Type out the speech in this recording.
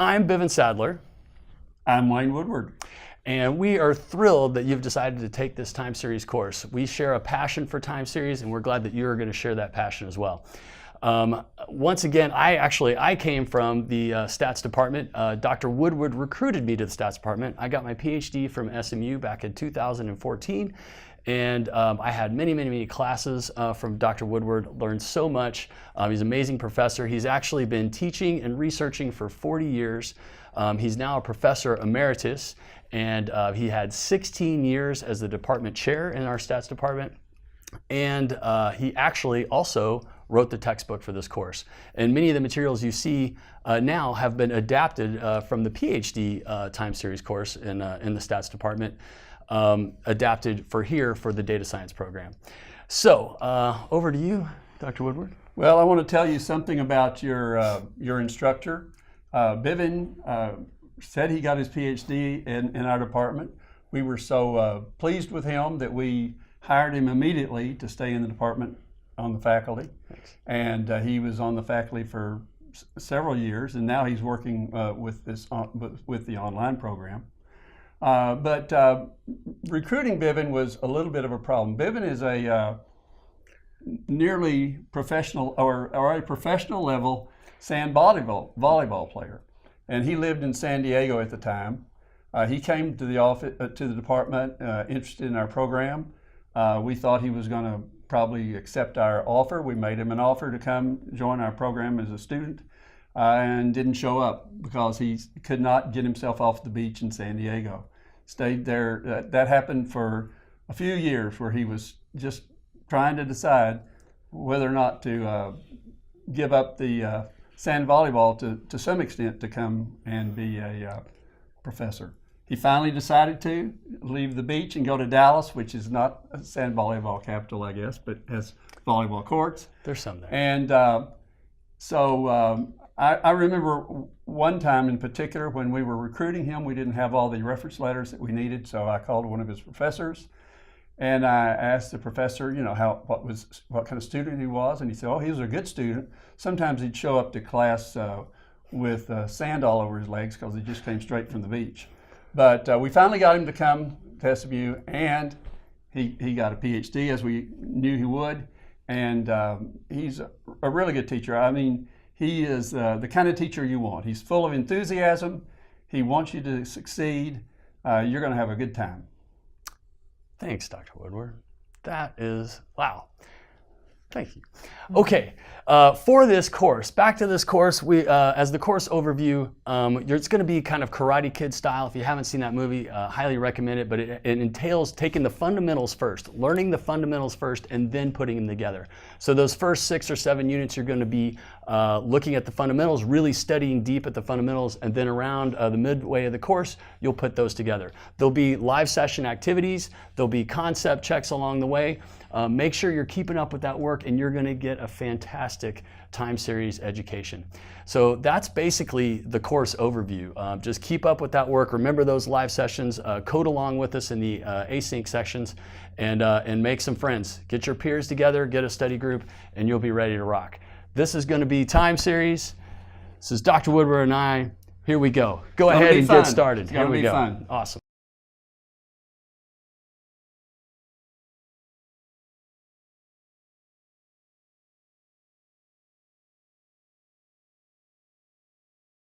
I'm Bivin Sadler. I'm Wayne Woodward. And we are thrilled that you've decided to take this time series course. We share a passion for time series, and we're glad that you're going to share that passion as well. Once again, I came from the stats department. Dr. Woodward recruited me to the stats department. I got my PhD from SMU back in 2014. And I had many classes from Dr. Woodward, learned so much. He's an amazing professor. He's actually been teaching and researching for 40 years. He's now a professor emeritus, and he had 16 years as the department chair in our stats department. And he actually also wrote the textbook for this course. And many of the materials you see now have been adapted from the PhD time series course in the stats department. Adapted for the data science program. So over to you, Dr. Woodward. Well, I want to tell you something about your instructor. Bivin said he got his PhD in our department. We were so pleased with him that we hired him immediately to stay in the department on the faculty. Thanks. And he was on the faculty for several years, and now he's working with the online program. But recruiting Bivin was a little bit of a problem. Bivin is a nearly professional or a professional level sand volleyball player, and he lived in San Diego at the time. He came to the office to the department interested in our program. We thought he was going to probably accept our offer. We made him an offer to come join our program as a student. And didn't show up because he could not get himself off the beach in San Diego. Stayed there. That happened for a few years where he was just trying to decide whether or not to give up the sand volleyball to some extent to come and be a professor. He finally decided to leave the beach and go to Dallas, which is not a sand volleyball capital, I guess, but has volleyball courts. There's some there. And I remember one time in particular when we were recruiting him, we didn't have all the reference letters that we needed, so I called one of his professors and I asked the professor, you know, what kind of student he was, and he said, oh, he was a good student. Sometimes he'd show up to class with sand all over his legs because he just came straight from the beach. But we finally got him to come to SMU, and he got a PhD as we knew he would, and he's a really good teacher. I mean, he is the kind of teacher you want. He's full of enthusiasm. He wants you to succeed. You're going to have a good time. Thanks, Dr. Woodward. That is, wow. Thank you. Okay, for this course, back to this course, we as the course overview, it's going to be kind of Karate Kid style. If you haven't seen that movie, highly recommend it, but it entails taking the fundamentals first, learning the fundamentals first, and then putting them together. So those first 6 or 7 units, you're going to be looking at the fundamentals, really studying deep at the fundamentals, and then around the midway of the course, you'll put those together. There'll be live session activities, there'll be concept checks along the way. Make sure you're keeping up with that work, and you're going to get a fantastic time series education. So that's basically the course overview. Just keep up with that work. Remember those live sessions. Code along with us in the async sections, and make some friends. Get your peers together, get a study group, and you'll be ready to rock. This is going to be time series. This is Dr. Woodward and I. Here we go. Go ahead and get started. Here we go. Awesome.